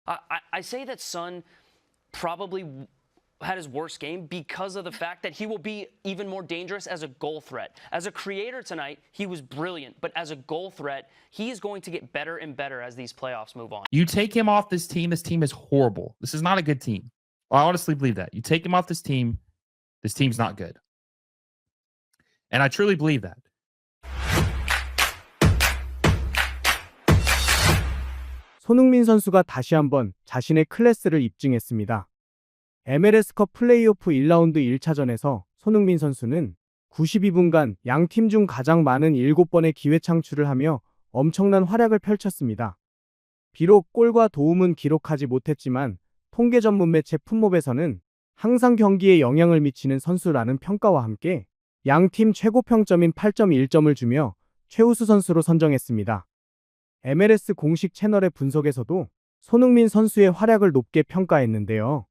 I say that Son probably had his worst game because of the fact that he will be even more dangerous as a goal threat. As a creator tonight, he was brilliant, but as a goal threat, he is going to get better and better as these playoffs move on. You take him off this team is horrible. This is not a good team. I honestly believe that. You take him off this team's not good. And I truly believe that. 손흥민 선수가 다시 한번 자신의 클래스를 입증했습니다. MLS컵 플레이오프 1라운드 1차전에서 손흥민 선수는 92분간 양 팀 중 가장 많은 7번의 기회 창출을 하며 엄청난 활약을 펼쳤습니다. 비록 골과 도움은 기록하지 못했지만 통계 전문 매체 풋몹에서는 항상 경기에 영향을 미치는 선수라는 평가와 함께 양 팀 최고 평점인 8.1점을 주며 최우수 선수로 선정했습니다. MLS 공식 채널의 분석에서도 손흥민 선수의 활약을 높게 평가했는데요.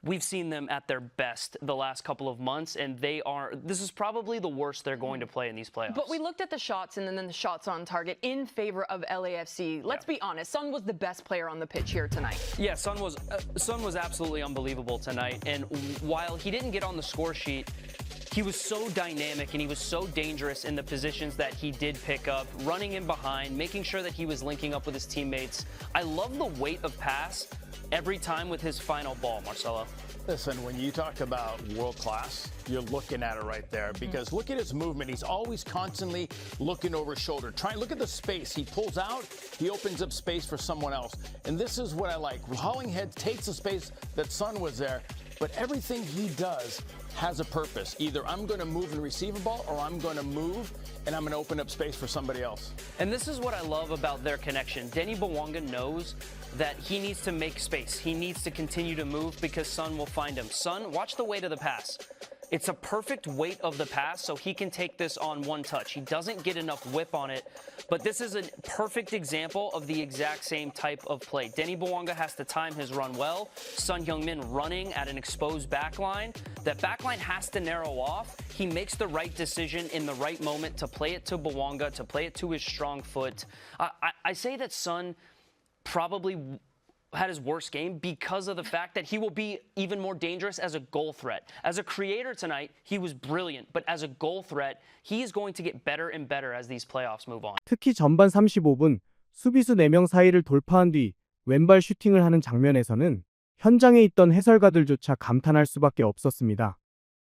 We've seen them at their best the last couple of months, and this is probably the worst they're going to play in these playoffs. But we looked at the shots and then the shots on target in favor of LAFC. Let's be honest, Son was the best player on the pitch here tonight. Yeah, Son was absolutely unbelievable tonight, and while he didn't get on the score sheet, he was so dynamic and he was so dangerous in the positions that he did pick up, running in behind, making sure that he was linking up with his teammates. I love the weight of pass every time with his final ball, Marcelo. Listen, when you talk about world class, you're looking at it right there because look at his movement. He's always constantly looking over his shoulder. Look at the space. He pulls out, he opens up space for someone else. And this is what I like. Hollinghead takes the space that Son was there, but everything he does has a purpose. Either I'm going to move and receive a ball or I'm going to move and I'm going to open up space for somebody else. And this is what I love about their connection. Denny Bwanga knows that he needs to make space. He needs to continue to move because Son will find him. Son, watch the weight of the pass. It's a perfect weight of the pass so he can take this on one touch. He doesn't get enough whip on it, but this is a perfect example of the exact same type of play. Denny Bwanga has to time his run well. Son Heung-min running at an exposed backline. That backline has to narrow off. He makes the right decision in the right moment to play it to Bwanga, to play it to his strong foot. I say that Son probably had his worst game because of the fact that he will be even more dangerous as a goal threat. As a creator tonight, he was brilliant, but as a goal threat, he is going to get better and better as these playoffs move on. 특히 전반 35분 수비수 4명 사이를 돌파한 뒤 왼발 슈팅을 하는 장면에서는 현장에 있던 해설가들조차 감탄할 수밖에 없었습니다.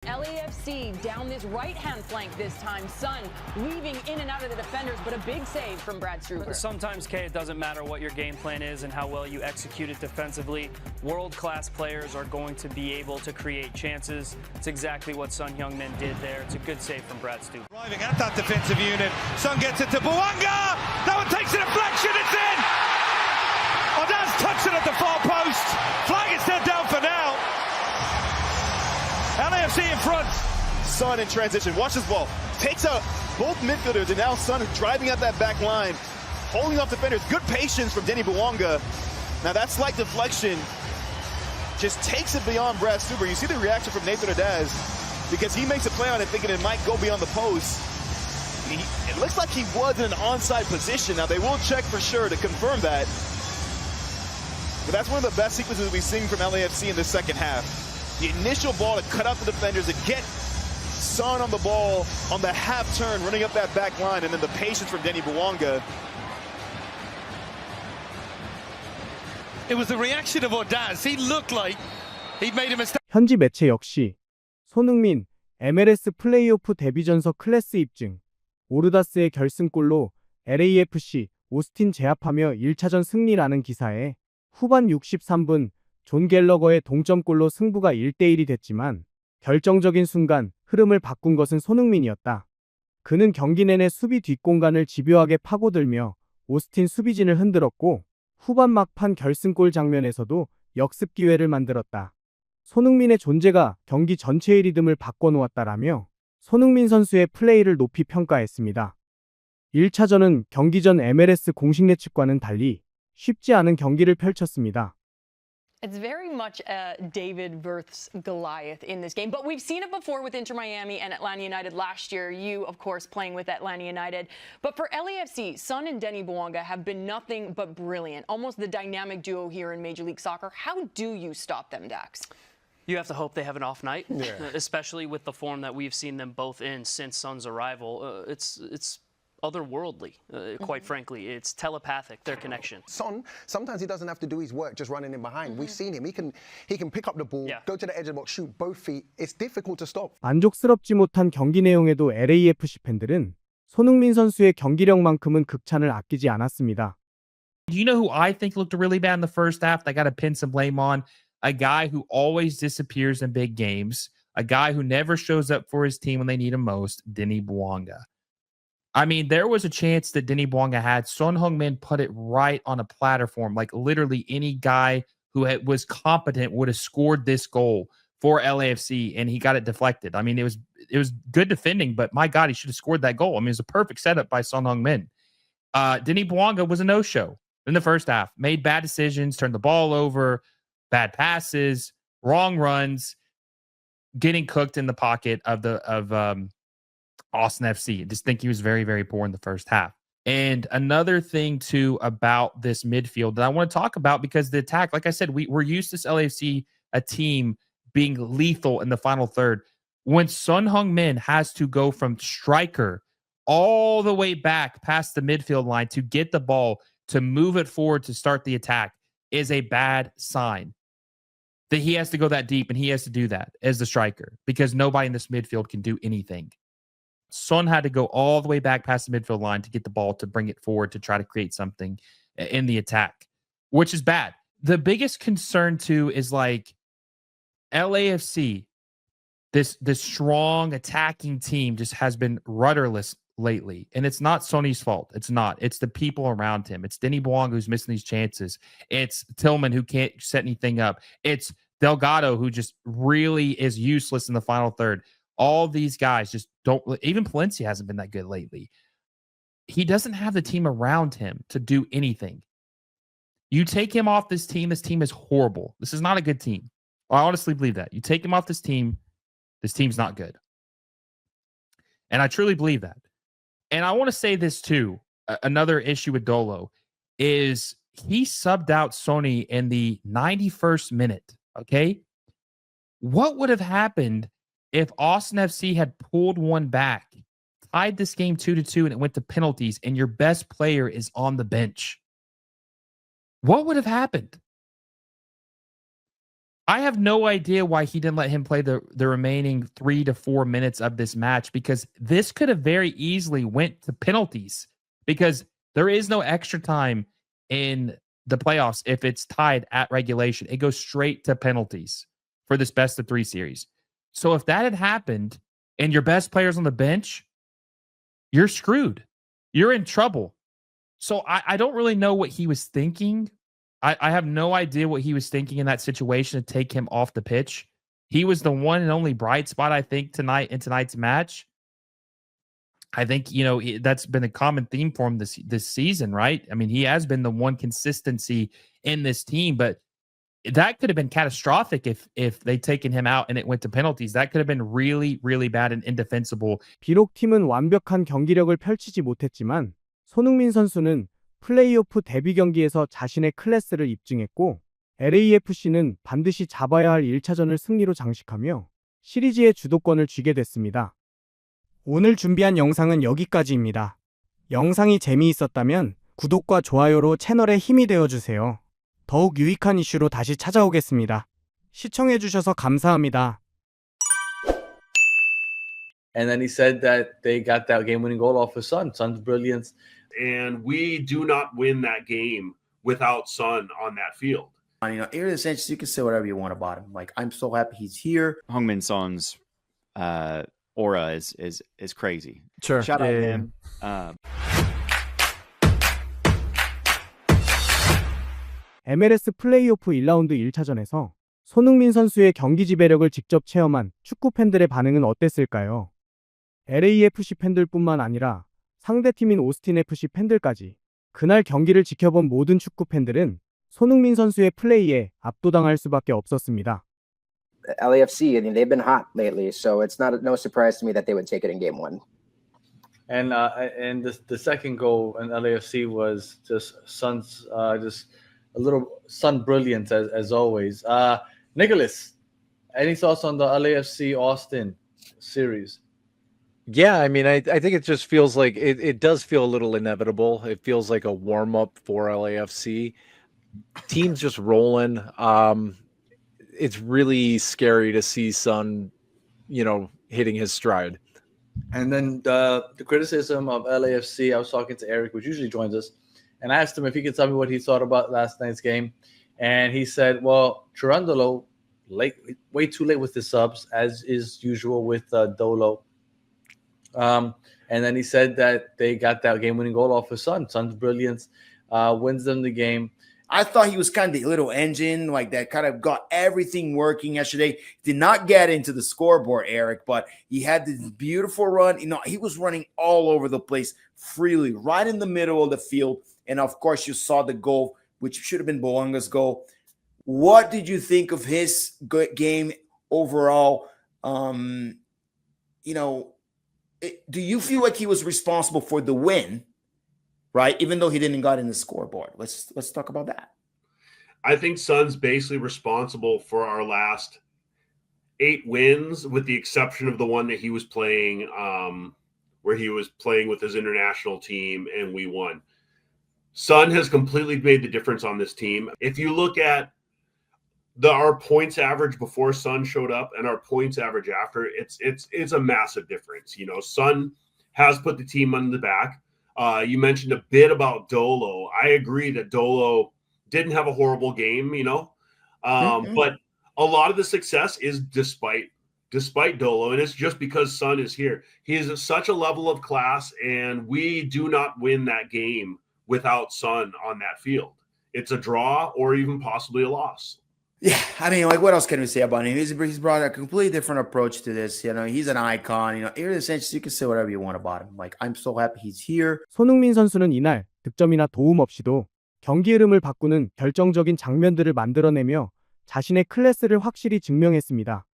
LAFC down this right-hand flank this time. Son weaving in and out of the defenders, but a big save from Brad Struber. Sometimes, Kay, it doesn't matter what your game plan is and how well you execute it defensively. World-class players are going to be able to create chances. It's exactly what Son Heung-min did there. It's a good save from Brad Struber. Arriving at that defensive unit. Son gets it to Bwanga. That one takes a deflection. It's in. Odaz touched it at the far post. Flag is still down for now. LAFC in front. Son in transition. Watch this ball. Takes out both midfielders, and now Son driving at that back line, holding off defenders. Good patience from Denny Bwanga. Now that slight deflection just takes it beyond Brad Stuber. You see the reaction from Nathan Odaz because he makes a play on it thinking it might go beyond the post. It looks like he was in an onside position. Now they will check for sure to confirm that. But that's one of the best sequences we've seen from LAFC in the second half. The initial ball to cut out the defenders, to get Son on the ball on the half turn, running up that back line, and then the patience from Denny Bwanga. It was the reaction of Odaz. He looked like he'd made a mistake. 현지 매체 역시 손흥민 MLS 플레이오프 데뷔전서 클래스 입증, 오르다스의 결승골로 LAFC 오스틴 제압하며 1차전 승리라는 기사에 후반 63분 존 갤러거의 동점골로 승부가 1대1이 됐지만 결정적인 순간 흐름을 바꾼 것은 손흥민이었다. 그는 경기 내내 수비 뒷공간을 집요하게 파고들며 오스틴 수비진을 흔들었고 후반 막판 결승골 장면에서도 역습 기회를 만들었다. 손흥민의 존재가 경기 전체의 리듬을 바꿔놓았다라며 손흥민 선수의 플레이를 높이 평가했습니다. 1차전은 경기 전 MLS 공식 예측과는 달리 쉽지 않은 경기를 펼쳤습니다. It's very much a David versus Goliath in this game, but we've seen it before with Inter Miami and Atlanta United last year. You, of course, playing with Atlanta United. But for LAFC, Son and Denny Bouanga have been nothing but brilliant, almost the dynamic duo here in Major League Soccer. How do you stop them, Dax? You have to hope they have an off night, especially with the form that we've seen them both in since Son's arrival. It's otherworldly, quite frankly. It's telepathic, their connection. Son, sometimes he doesn't have to do his work just running in behind. We've seen him. He can pick up the ball, go to the edge of the box, shoot both feet. It's difficult to stop. 만족스럽지 못한 경기 내용에도 LAFC 팬들은 손흥민 선수의 경기력만큼은 극찬을 아끼지 않았습니다. Do you know who I think looked really bad in the first half? I got to pin some blame on a guy who always disappears in big games, a guy who never shows up for his team when they need him most, Denny Bouanga. I mean, there was a chance that Denny Bouanga had. Son Heung-min put it right on a platter for him. Like, literally any guy who was competent would have scored this goal for LAFC, and he got it deflected. I mean, it was good defending, but my God, he should have scored that goal. I mean, it was a perfect setup by Son Heung-min. Denny Bouanga was a no-show in the first half. Made bad decisions, turned the ball over, bad passes, wrong runs, getting cooked in the pocket of Austin FC. I just think he was very, very poor in the first half. And another thing, too, about this midfield that I want to talk about, because the attack, like I said, we're used to this LAFC, a team being lethal in the final third. When Son Heung-min has to go from striker all the way back past the midfield line to get the ball, to move it forward, to start the attack, is a bad sign. That he has to go that deep, and he has to do that as the striker, because nobody in this midfield can do anything. Son had to go all the way back past the midfield line to get the ball, to bring it forward, to try to create something in the attack, which is bad. The biggest concern, too, is like LAFC, this strong attacking team just has been rudderless lately. And it's not Sonny's fault. It's not. It's the people around him. It's Denny Bouanga who's missing these chances. It's Tillman who can't set anything up. It's Delgado who just really is useless in the final third. All these guys just don't. Even Palencia hasn't been that good lately. He doesn't have the team around him to do anything. You take him off this team is horrible. This is not a good team. I honestly believe that. You take him off this team's not good. And I truly believe that. And I want to say this too. Another issue with Dolo is he subbed out Sonny in the 91st minute. Okay. What would have happened if Austin FC had pulled one back, tied this game 2-2, and it went to penalties, and your best player is on the bench? What would have happened? I have no idea why he didn't let him play the remaining 3 to 4 minutes of this match, because this could have very easily went to penalties, because there is no extra time in the playoffs if it's tied at regulation. It goes straight to penalties for this best of 3 series. So if that had happened and your best player's on the bench, you're screwed. You're in trouble. So I don't really know what he was thinking. I have no idea what he was thinking in that situation to take him off the pitch. He was the one and only bright spot, I think, tonight in tonight's match. I think, that's been a common theme for him this season, right? I mean, he has been the one consistency in this team, but that could have been catastrophic if they'd taken him out and it went to penalties. That could have been really, really bad and indefensible. 비록 팀은 완벽한 경기력을 펼치지 못했지만 손흥민 선수는 플레이오프 데뷔 경기에서 자신의 클래스를 입증했고 LAFC는 반드시 잡아야 할 1차전을 승리로 장식하며 시리즈의 주도권을 쥐게 됐습니다. 오늘 준비한 영상은 여기까지입니다. 영상이 재미있었다면 구독과 좋아요로 채널에 힘이 되어주세요. 더욱 유익한 이슈로 다시 찾아오겠습니다. 시청해주셔서 감사합니다. And then he said that they got that game-winning goal off his son. Son's brilliant. And we do not win that game without Son on that field. Aaron Sanchez, you can say whatever you want about him. Like, I'm so happy he's here. Heung-min Son's aura is crazy. Sure. Shout out to him. MLS 플레이오프 1라운드 1차전에서 손흥민 선수의 경기 지배력을 직접 체험한 축구 팬들의 반응은 어땠을까요? LAFC 팬들뿐만 아니라 상대팀인 오스틴 FC 팬들까지 그날 경기를 지켜본 모든 축구 팬들은 손흥민 선수의 플레이에 압도당할 수밖에 없었습니다. LAFC, I mean, they've been hot lately, so it's no surprise to me that they would take it in game one. And the second goal in LAFC was just Sun's just a little Sun brilliance as always. Nicholas, any thoughts on the LAFC Austin series? Yeah, I mean, I think it just feels like it does feel a little inevitable. It feels like a warm up for LAFC. Team's just rolling. It's really scary to see Sun, hitting his stride. And then the criticism of LAFC, I was talking to Eric, which usually joins us, and I asked him if he could tell me what he thought about last night's game. And he said, well, Chirandolo, way too late with the subs, as is usual with Dolo. And then he said that they got that game-winning goal off of Sun. Sun's brilliance wins them the game. I thought he was kind of the little engine, like that kind of got everything working yesterday. Did not get into the scoreboard, Eric, but he had this beautiful run. He was running all over the place freely, right in the middle of the field. And, of course, you saw the goal, which should have been Boanga's goal. What did you think of his game overall? Do you feel like he was responsible for the win? Right, even though he didn't got in the scoreboard. Let's talk about that. I think Sun's basically responsible for our last 8 wins, with the exception of the one that he was playing, where he was playing with his international team and we won. Sun has completely made the difference on this team. If you look at our points average before Sun showed up and our points average after, it's a massive difference. Sun has put the team on the back. You mentioned a bit about Dolo. I agree that Dolo didn't have a horrible game, but a lot of the success is despite Dolo, and it's just because Sun is here. He is at such a level of class, and we do not win that game without Sun on that field. It's a draw or even possibly a loss. Yeah, I mean, what else can we say about him? He's brought a completely different approach to this. He's an icon. In a sense, you can say whatever you want about him. I'm so happy he's here. 손흥민 선수는 이날 득점이나 도움 없이도 경기 흐름을 바꾸는 결정적인 장면들을 만들어내며 자신의 클래스를 확실히 증명했습니다.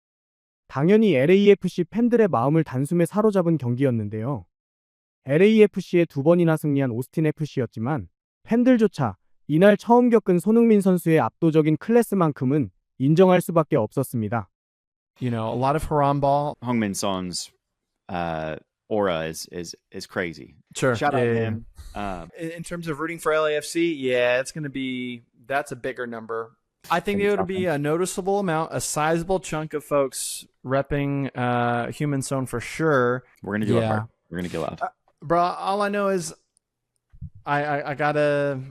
당연히 LAFC 팬들의 마음을 단숨에 사로잡은 경기였는데요. LAFC에 2번이나 승리한 오스틴 FC였지만 팬들조차 이날 처음 겪은 손흥민 선수의 압도적인 클래스만큼은 인정할 수밖에 없었습니다. A lot of Haram ball. Heung-min Son's aura is crazy. Sure. Shout out to him. In terms of rooting for LAFC, that's a bigger number. I think it would be a noticeable amount, a sizable chunk of folks repping Heung-min Son for sure. We're gonna go hard. We're gonna go out. Bro, all I know is I gotta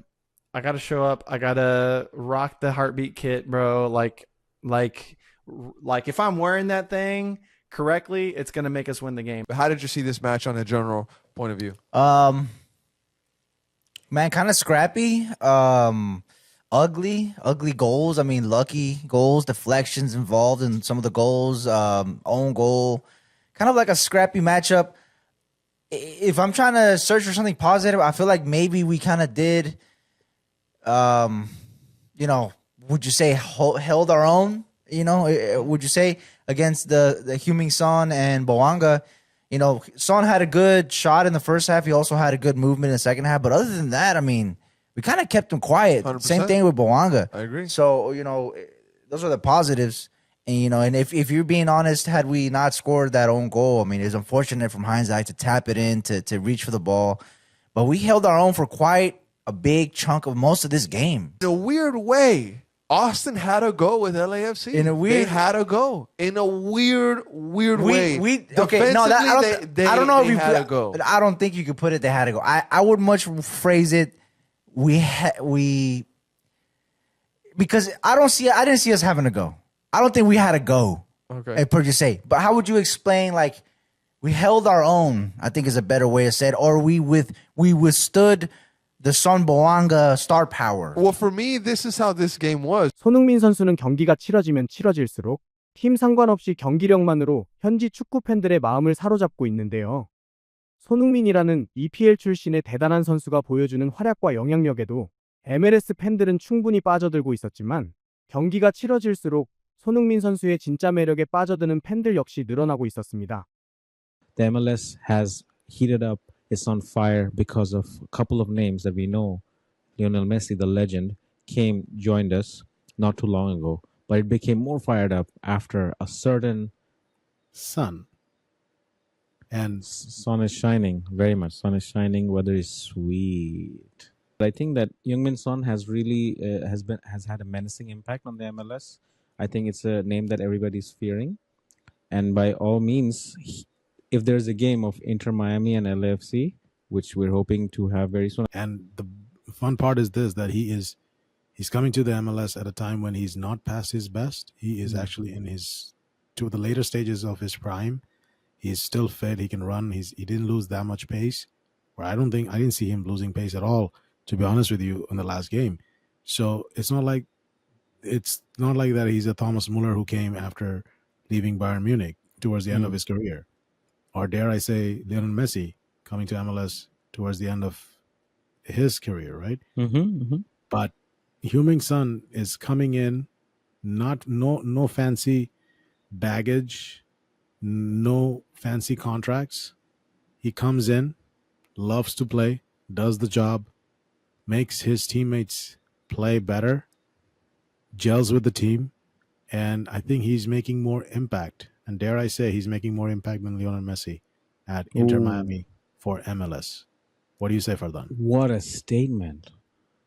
show up. I gotta rock the heartbeat kit, bro. Like if I'm wearing that thing correctly, it's gonna make us win the game. How did you see this match on a general point of view? Man, kind of scrappy. Ugly goals. I mean, lucky goals, deflections involved in some of the goals. Own goal, kind of like a scrappy matchup. If I'm trying to search for something positive, I feel like maybe we kind of did. Would you say held our own? Would you say against the Heung-min Son and Boanga? Son had a good shot in the first half. He also had a good movement in the second half. But other than that, I mean, we kind of kept him quiet. 100%. Same thing with Boanga. I agree. So, those are the positives. And, and if you're being honest, had we not scored that own goal, I mean, it's unfortunate from hindsight to tap it in, to reach for the ball. But we held our own for quite a big chunk of most of this game. In a weird way, Austin had a go with LAFC. They had a go in a weird way. Okay, no, I don't know if you had a go. I don't think you could put it. They had to go. I would much phrase it. Because I didn't see us having to go. I don't think we had to go. Okay. Per se. But how would you explain we held our own? I think is a better way to say it. Or we withstood the Son Boanga star power. Well, for me, this is how this game was. 손흥민 선수는 경기가 치러지면 치러질수록 팀 상관없이 경기력만으로 현지 축구 팬들의 마음을 사로잡고 있는데요. 손흥민이라는 EPL 출신의 대단한 선수가 보여주는 활약과 영향력에도 MLS 팬들은 충분히 빠져들고 있었지만 경기가 치러질수록 손흥민 선수의 진짜 매력에 빠져드는 팬들 역시 늘어나고 있었습니다. The MLS has heated up. It's on fire because of a couple of names that we know. Lionel Messi, the legend, joined us not too long ago, but it became more fired up after a certain sun. And sun is shining, very much. Sun is shining. Weather is sweet. But I think that Heung-min Son has really has had a menacing impact on the MLS. I think it's a name that everybody's fearing, and by all means, if there's a game of Inter Miami and LAFC, which we're hoping to have very soon. And the fun part is this, that he's coming to the MLS at a time when he's not past his best. He is actually in to the later stages of his prime. He's still fit. He can run. He didn't lose that much pace. Or I didn't see him losing pace at all, to be honest with you, in the last game. So it's not like that he's a Thomas Muller who came after leaving Bayern Munich towards the end of his career. Or dare I say, Lionel Messi coming to MLS towards the end of his career, right? But Heung-min Son is coming in, no fancy baggage, no fancy contracts. He comes in, loves to play, does the job, makes his teammates play better, gels with the team, and I think he's making more impact. And dare I say, he's making more impact than Lionel Messi at Inter Miami for MLS. What do you say, Fardan? What a statement.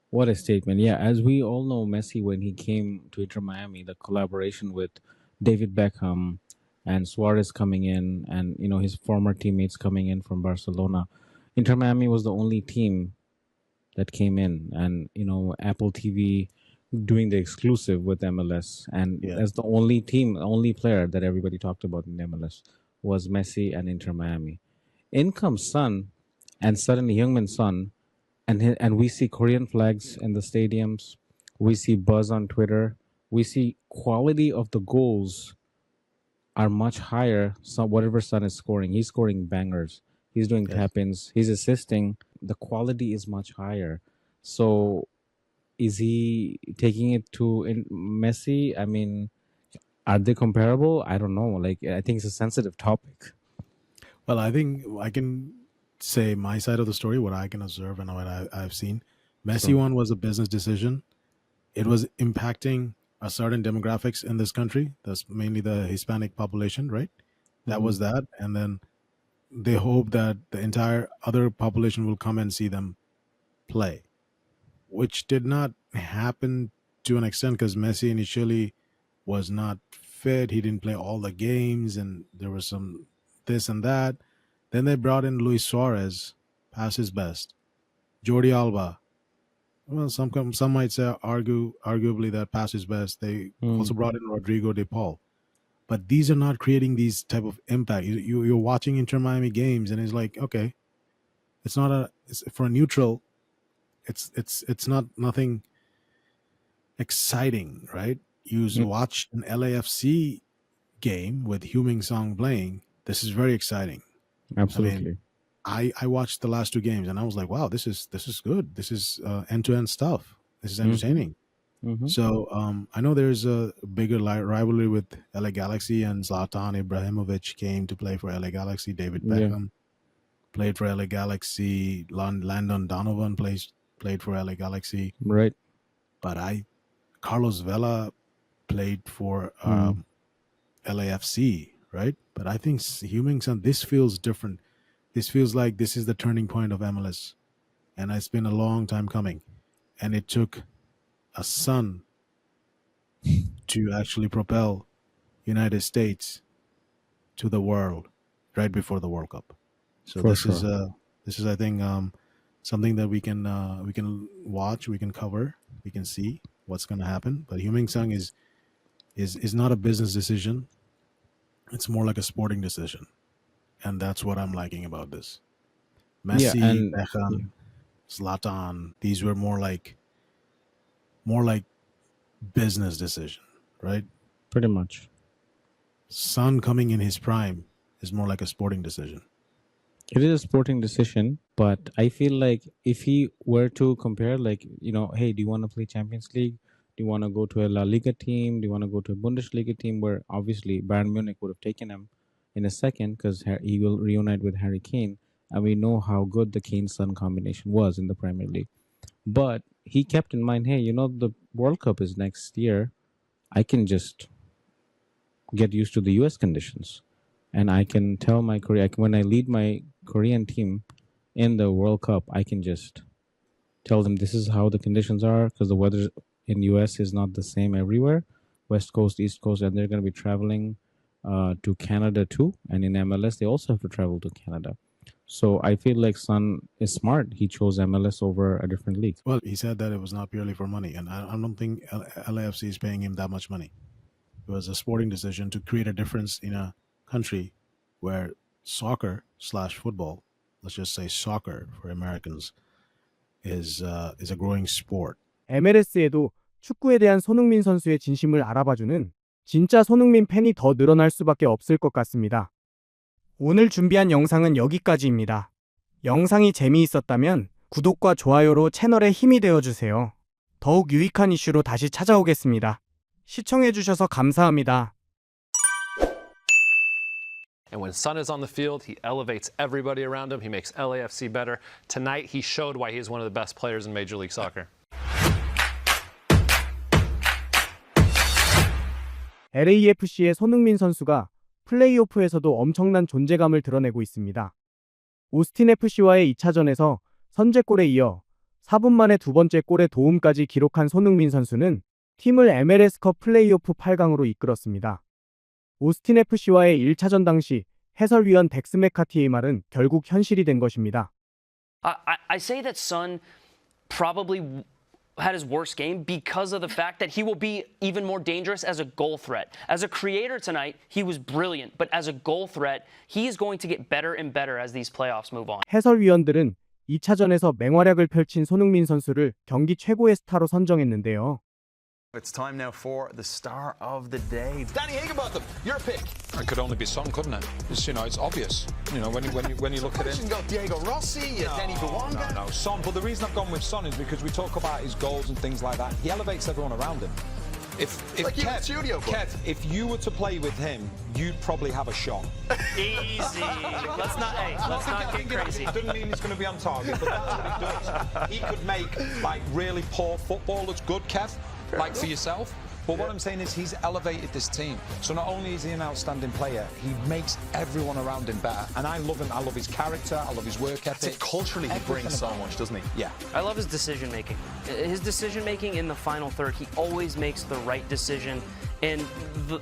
What a statement. Yeah, as we all know, Messi, when he came to Inter Miami, the collaboration with David Beckham and Suarez coming in, and his former teammates coming in from Barcelona, Inter Miami was the only team that came in, and Apple TV doing the exclusive with MLS, and as the only player that everybody talked about in MLS was Messi and Inter Miami. In comes Son, and suddenly Heung-min Son, and we see Korean flags in the stadiums. We see buzz on Twitter. We see quality of the goals are much higher. So whatever Son is scoring, he's scoring bangers. He's doing tap-ins. He's assisting. The quality is much higher. So is he taking it to Messi? I mean, are they comparable? I don't know. I think it's a sensitive topic. Well, I think I can say my side of the story, what I can observe and what I've seen. Messi one was a business decision. It was impacting a certain demographics in this country. That's mainly the Hispanic population, right? That was that. And then they hope that the entire other population will come and see them play, which did not happen to an extent because Messi initially was not fit. He didn't play all the games, and there was some this and that. Then they brought in Luis Suarez, past his best. Jordi Alba, well, some might say arguably that past his best. They also brought in Rodrigo de Paul. But these are not creating these type of impact. You're watching Inter Miami games, and it's like, okay, it's for a neutral. It's not nothing exciting, right? You watch an LAFC game with Heung-min Son playing. This is very exciting. Absolutely. I mean, I watched the last two games, and I was like, wow, this is good. This is end-to-end stuff. This is entertaining. So I know there's a bigger rivalry with LA Galaxy, and Zlatan Ibrahimovic came to play for LA Galaxy. David Beckham played for LA Galaxy. Landon Donovan played for LA Galaxy. Right. But Carlos Vela played for LAFC, right? But I think Heung-min Son, this feels different. This feels like this is the turning point of MLS. And it's been a long time coming. And it took a son to actually propel United States to the world right before the World Cup. So this is I think something that we can watch, we can cover, we can see what's going to happen. But Heung-min Son is not a business decision. It's more like a sporting decision. And that's what I'm liking about this. Messi, Beckham, Zlatan, these were more like business decision, right? Pretty much. Son coming in his prime is more like a sporting decision. It is a sporting decision, but I feel like if he were to compare, like, hey, do you want to play Champions League? Do you want to go to a La Liga team? Do you want to go to a Bundesliga team where obviously Bayern Munich would have taken him in a second because he will reunite with Harry Kane. And we know how good the Kane-Son combination was in the Premier League. But he kept in mind, hey, the World Cup is next year. I can just get used to the US conditions. And I can tell my Korea, when I lead my Korean team in the World Cup, I can just tell them this is how the conditions are because the weather in US is not the same everywhere. West Coast, East Coast, and they're going to be traveling to Canada too. And in MLS, they also have to travel to Canada. So I feel like Son is smart. He chose MLS over a different league. Well, he said that it was not purely for money, and I don't think LAFC is paying him that much money. It was a sporting decision to create a difference in a country where soccer/football, let's just say soccer for Americans, is a growing sport. MLS에도 축구에 대한 손흥민 선수의 진심을 알아봐주는 진짜 손흥민 팬이 더 늘어날 수밖에 없을 것 같습니다. 오늘 준비한 영상은 여기까지입니다. 영상이 재미있었다면 구독과 좋아요로 채널에 힘이 되어주세요. 더욱 유익한 이슈로 다시 찾아오겠습니다. 시청해주셔서 감사합니다. And when Son is on the field, he elevates everybody around him. He makes LAFC better. Tonight, he showed why he is one of the best players in Major League Soccer. LAFC의 손흥민 선수가 플레이오프에서도 엄청난 존재감을 드러내고 있습니다. 오스틴 FC와의 2차전에서 선제골에 이어 4분 만에 두 번째 골의 도움까지 기록한 손흥민 선수는 팀을 MLS컵 플레이오프 8강으로 이끌었습니다. 오스틴 FC와의 1차전 당시 해설위원 덱스 맥카티의 말은 결국 현실이 된 것입니다. I say that Son probably had his worst game because of the fact that he will be even more dangerous as a goal threat. As a creator tonight, he was brilliant, but as a goal threat, he is going to get better and better as these playoffs move on. 해설위원들은 2차전에서 맹활약을 펼친 손흥민 선수를 경기 최고의 스타로 선정했는데요. It's time now for the star of the day. Danny Higginbotham, your pick. It could only be Son, couldn't it? It's obvious. When you look at it. You got Diego Rossi, Denny Bouanga. No, Son. But the reason I've gone with Son is because we talk about his goals and things like that. He elevates everyone around him. If like Kev, studio, Kev, if you were to play with him, you'd probably have a shot. Easy. Let's not get crazy. It doesn't mean he's going to be on target, but that's what he does. He could make really poor football that's good, Kev. For yourself. But what I'm saying is he's elevated this team. So not only is he an outstanding player, he makes everyone around him better. And I love him. I love his character. I love his work ethic. Culturally, he brings so much, doesn't he? Yeah. I love his decision making. His decision making in the final third, he always makes the right decision. And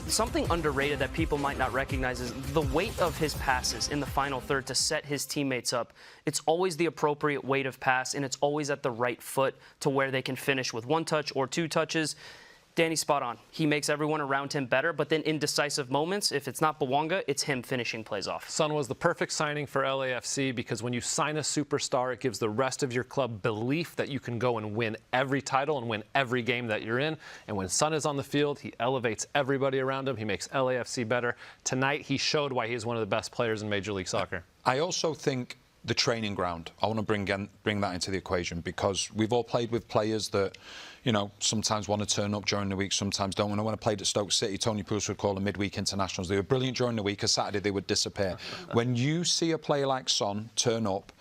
something underrated that people might not recognize is the weight of his passes in the final third to set his teammates up. It's always the appropriate weight of pass, and it's always at the right foot to where they can finish with one touch or two touches. Danny's spot on. He makes everyone around him better, but then in decisive moments, if it's not Bouanga, it's him finishing plays off. Son was the perfect signing for LAFC because when you sign a superstar, it gives the rest of your club belief that you can go and win every title and win every game that you're in. And when Son is on the field, he elevates everybody around him. He makes LAFC better. Tonight, he showed why he's one of the best players in Major League Soccer. I also think the training ground, I want to bring that into the equation because we've all played with players that, sometimes want to turn up during the week, sometimes don't. When I played at Stoke City, Tony Pulis would call them midweek internationals. They were brilliant during the week. A Saturday, they would disappear. When you see a player like Son turn up,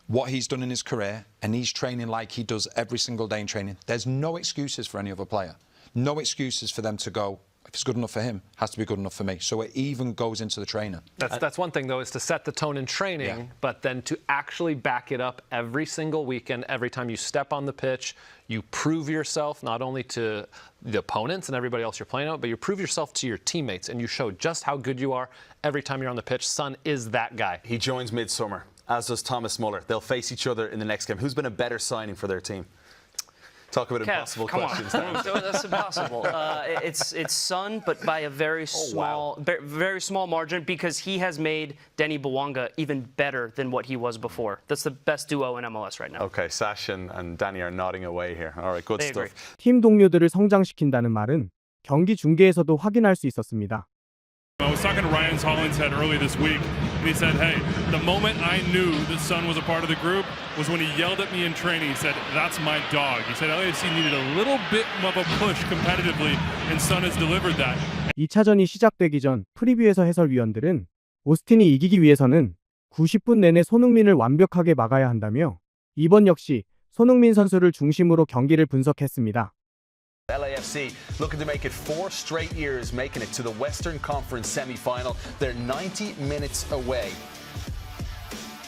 what he's done in his career, and he's training like he does every single day in training, there's no excuses for any other player. No excuses for them to go, if it's good enough for him, it has to be good enough for me. So it even goes into the training. That's one thing, though, is to set the tone in training, but then to actually back it up every single weekend, every time you step on the pitch, you prove yourself not only to the opponents and everybody else you're playing out, but you prove yourself to your teammates, and you show just how good you are every time you're on the pitch. Son is that guy. He joins midsummer, as does Thomas Muller. They'll face each other in the next game. Who's been a better signing for their team? Talk about impossible questions. That's impossible. It's Son, but by a very small margin because he has made Denny Bouanga even better than what he was before. That's the best duo in MLS right now. Okay, Sash and Danny are nodding away here. All right, good stuff. 팀 동료들을 성장시킨다는 말은 경기 중계에서도 확인할 수 있었습니다. I was talking to Ryan Hollins earlier this week, and he said, hey, the moment I knew the Sun was a part of the group was when he yelled at me in training. He said, that's my dog. He said LAFC needed a little bit of a push competitively, and Sun has delivered that. 2차전이 시작되기 전 프리뷰에서 해설위원들은 오스틴이 이기기 위해서는 90분 내내 손흥민을 완벽하게 막아야 한다며 이번 역시 손흥민 선수를 중심으로 경기를 분석했습니다. LAFC looking to make it 4 straight years, making it to the Western Conference semi-final. They're 90 minutes away.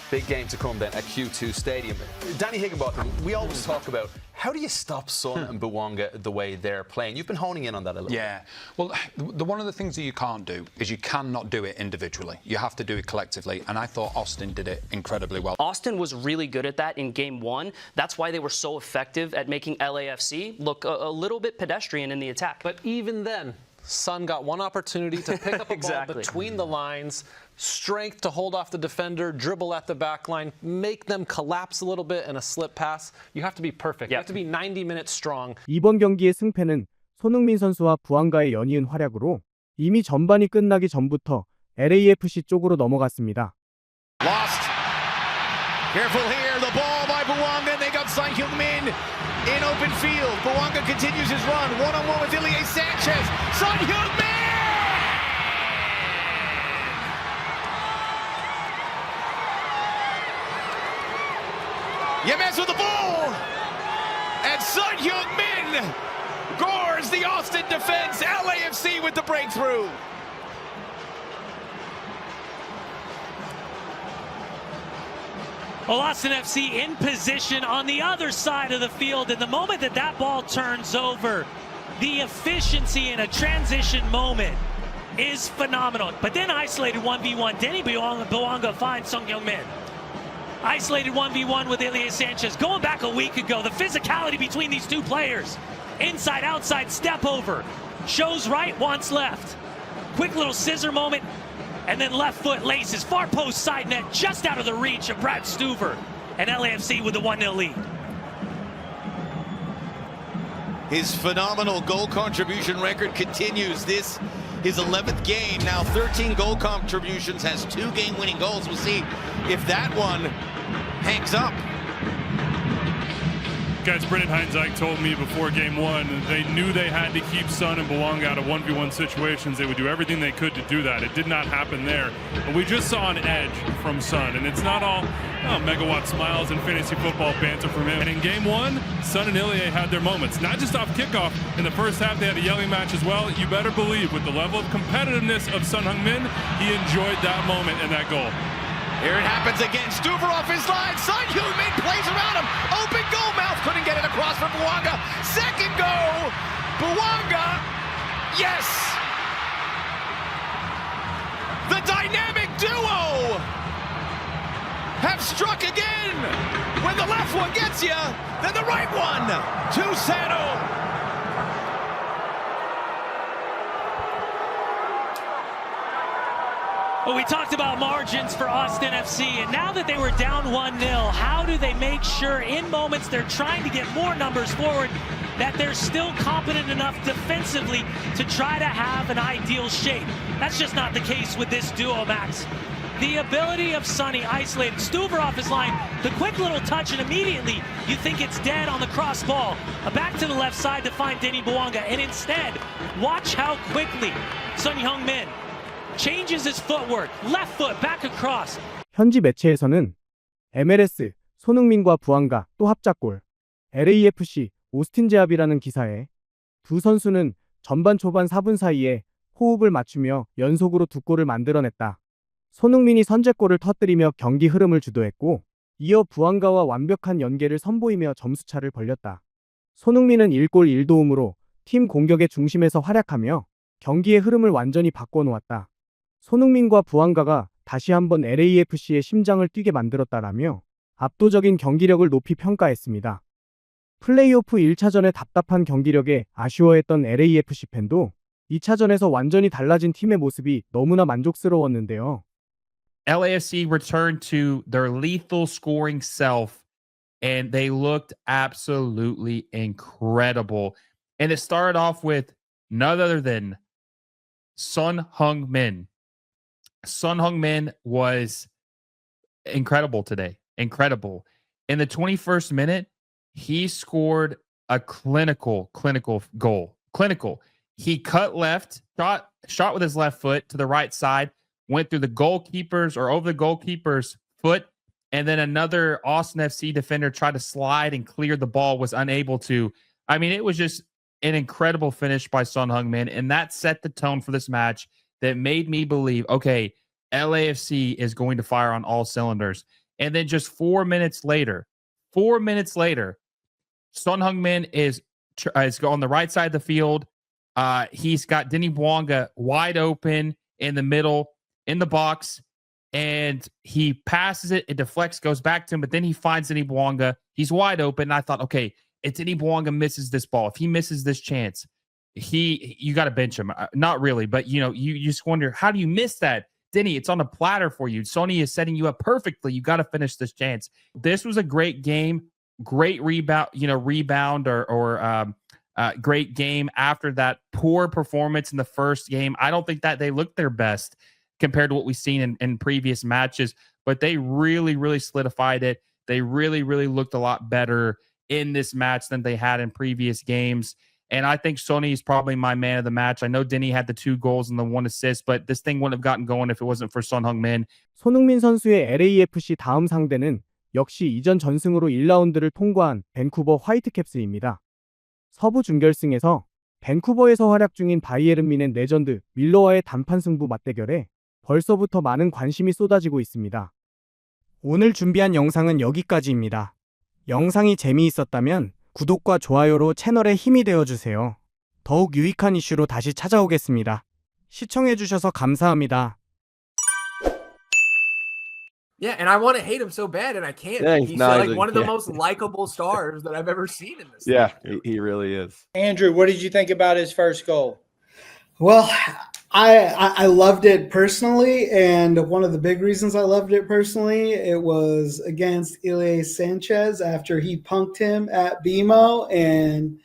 Big game to come then at Q2 Stadium. Danny Higginbotham, we always talk about how do you stop Son and Bouanga the way they're playing? You've been honing in on that a little bit. Well, one of the things that you can't do is you cannot do it individually. You have to do it collectively, and I thought Austin did it incredibly well. Austin was really good at that in game one. That's why they were so effective at making LAFC look a little bit pedestrian in the attack. But even then, Son got one opportunity to pick up a ball between the lines, strength to hold off the defender, dribble at the back line, make them collapse a little bit in a slip pass. You have to be perfect. You have to be 90 minutes strong. 이번 경기의 승패는 손흥민 선수와 부안가의 연이은 활약으로 이미 전반이 끝나기 전부터 LAFC 쪽으로 넘어갔습니다. Lost. Careful here. The ball by Bouanga. They got Son Heung-min in open field. Bouanga continues his run. One-on-one with Ilie Sanchez. Son Heung-min! You mess with the ball, and Son Heung-min gores the Austin defense. LAFC with the breakthrough. Well, Austin FC in position on the other side of the field, and the moment that ball turns over, the efficiency in a transition moment is phenomenal. But then isolated 1v1, Denny Bouanga finds Son Heung-min. Isolated 1v1 with Ilie Sanchez. Going back a week ago, the physicality between these two players. Inside, outside, step over. Shows right, wants left. Quick little scissor moment, and then left foot laces. Far post side net, just out of the reach of Brad Stuver. And LAFC with the 1-0 lead. His phenomenal goal contribution record continues. This his 11th game, now 13 goal contributions, has 2 game-winning goals. We'll see if that one hangs up. Guys, Brendan Heinzike told me before game one they knew they had to keep Son and Bouanga out of 1v1 situations. They would do everything they could to do that. It did not happen there. But we just saw an edge from Son, and it's not all megawatt smiles and fantasy football banter from him. And in game one, Son and Ilie had their moments, not just off kickoff. In the first half, they had a yelling match as well. You better believe with the level of competitiveness of Son Heung-min, he enjoyed that moment and that goal. Here it happens again. Stuver off his line. Son Heung-min plays around him. Open goal mouth. Couldn't get it across for Bouanga. Second goal. Bouanga. Yes. The dynamic duo have struck again. When the left one gets you, then the right one to Sano. Well, we talked about margins for Austin FC, and now that they were down 1-0, how do they make sure in moments they're trying to get more numbers forward that they're still competent enough defensively to try to have an ideal shape? That's just not the case with this duo, Max. The ability of Sonny isolated, Stuver off his line, the quick little touch, and immediately you think it's dead on the cross ball. Back to the left side to find Denny Bouanga, and instead, watch how quickly Son Heung-min changes his footwork, left foot back across. 현지 매체에서는 MLS 손흥민과 부안가 또 합작골, LAFC 오스틴 제압이라는 기사에 두 선수는 전반 초반 4분 사이에 호흡을 맞추며 연속으로 2골을 만들어냈다. 손흥민이 선제골을 터뜨리며 경기 흐름을 주도했고 이어 부안가와 완벽한 연계를 선보이며 점수차를 벌렸다. 손흥민은 1골 1도움으로 팀 공격의 중심에서 활약하며 경기의 흐름을 완전히 바꿔놓았다. 손흥민과 부안가가 다시 한번 LAFC의 심장을 뛰게 만들었다라며 압도적인 경기력을 높이 평가했습니다. 플레이오프 1차전의 답답한 경기력에 아쉬워했던 LAFC 팬도 2차전에서 완전히 달라진 팀의 모습이 너무나 만족스러웠는데요. LAFC returned to their lethal scoring self, and they looked absolutely incredible. And it started off with none other than Son Heung-min. Son Heung-min was incredible today. Incredible. In the 21st minute, he scored a clinical goal. Clinical. He cut left, shot with his left foot to the right side, went through the goalkeeper's or over the goalkeeper's foot, and then another Austin FC defender tried to slide and clear the ball, was unable to. I mean, it was just an incredible finish by Son Heung-min, and that set the tone for this match that made me believe, okay, LAFC is going to fire on all cylinders. And then just 4 minutes later, Son Heung-min is on the right side of the field. He's got Denny Bwanga wide open in the middle, in the box, and he passes it. It deflects, goes back to him, but then he finds Denny Bwanga. He's wide open, and I thought, okay, if Denny Bwanga misses this ball, if he misses this chance, you got to bench him. Not really, but you just wonder, how do you miss that? Denny, it's on a platter for you. Sony is setting you up perfectly. You got to finish this chance. This was a great game, great rebound or great game after that poor performance in the first game. I don't think that they looked their best compared to what we've seen in previous matches, but they really, really solidified it. They really, really looked a lot better in this match than they had in previous games. And I think Sony is probably my man of the match. I know Denny had the 2 goals and the 1 assist, but this thing wouldn't have gotten going if it wasn't for Son Heung-min. 손흥민 선수의 LAFC 다음 상대는 역시 이전 전승으로 1라운드를 통과한 밴쿠버 화이트캡스입니다. 서부 준결승에서 밴쿠버에서 활약 중인 바이에른 뮌헨 레전드 밀러와의 단판 승부 맞대결에 벌써부터 많은 관심이 쏟아지고 있습니다. 오늘 준비한 영상은 여기까지입니다. 영상이 재미있었다면 구독과 좋아요로 채널에 힘이 되어주세요. 더욱 유익한 이슈로 다시 찾아오겠습니다. 시청해주셔서 감사합니다. Yeah, and I want to hate him so bad, and I can't. Yeah, he's like one of the most likable stars that I've ever seen in this. Yeah, he really is. Andrew, what did you think about his first goal? Well, I loved it personally, and one of the big reasons I loved it personally, it was against Ilya Sanchez after he punked him at BMO, and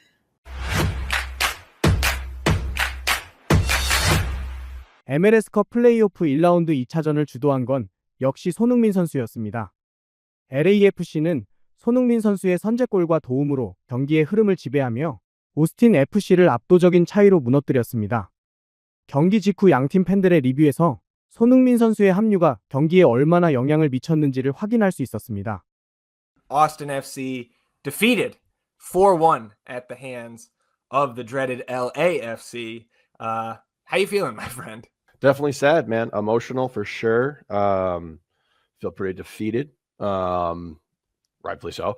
MLS컵 플레이오프 1라운드 2차전을 주도한 건 역시 손흥민 선수였습니다. LAFC는 손흥민 선수의 선제골과 도움으로 경기의 흐름을 지배하며 오스틴 FC를 압도적인 차이로 무너뜨렸습니다. 경기 직후 양팀 팬들의 리뷰에서 손흥민 선수의 합류가 경기에 얼마나 영향을 미쳤는지를 확인할 수 있었습니다. Austin FC defeated 4-1 at the hands of the dreaded LAFC. How you feeling, my friend? Definitely sad, man. Emotional for sure. Feel pretty defeated. Rightfully so.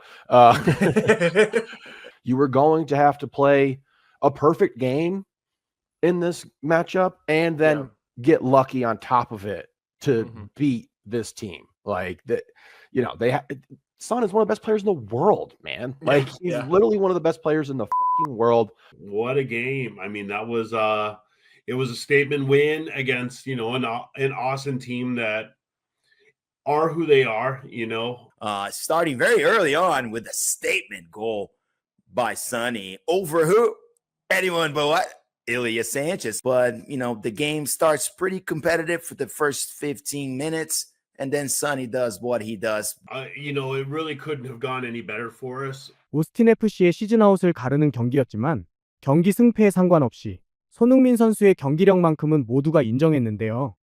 You were going to have to play a perfect game in this matchup and then get lucky on top of it to beat this team. Like that, Son is one of the best players in the world, man. Like he's literally one of the best players in the fucking world. What a game. I mean, that was it was a statement win against, an Austin team that are who they are, Starting very early on with a statement goal by Sonny over who? Anyone but what? Ilya Sanchez. But, the game starts pretty competitive for the first 15 minutes, and then Sonny does what he does. It really couldn't have gone any better for us. 오스틴 FC의 시즌아웃을 가르는 경기였지만 경기 승패에 상관없이 손흥민 선수의 경기력만큼은 모두가 인정했는데요.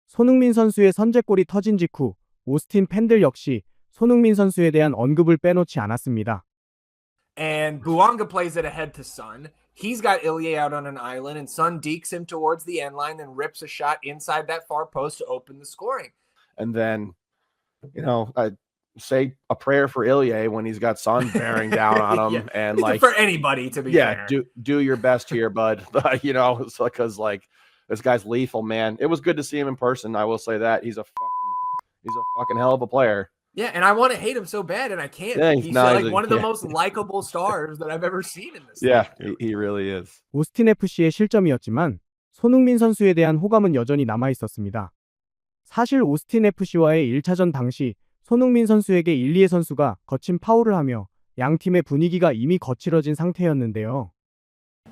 손흥민 선수의 선제골이 터진 직후 오스틴 팬들 역시 손흥민 선수에 대한 언급을 빼놓지 않았습니다. And Bwanga plays it ahead to Son. He's got Ilya out on an island, and Son dekes him towards the end line and rips a shot inside that far post to open the scoring. And then, I say a prayer for Ilya when he's got Son bearing down on him, and for anybody to be fair. do your best here, bud. Because this guy's lethal, man. It was good to see him in person. I will say that he's a fucking hell of a player. Yeah, and I want to hate him so bad, and I can't. Yeah, he's one of the most likable stars that I've ever seen in this. Yeah, he really is. 오스틴 FC의 실점이었지만 손흥민 선수에 대한 호감은 여전히 남아 있었습니다. 사실 오스틴 FC와의 1차전 당시 손흥민 선수에게 일리에 선수가 거친 파울을 하며 양 팀의 분위기가 이미 거칠어진 상태였는데요.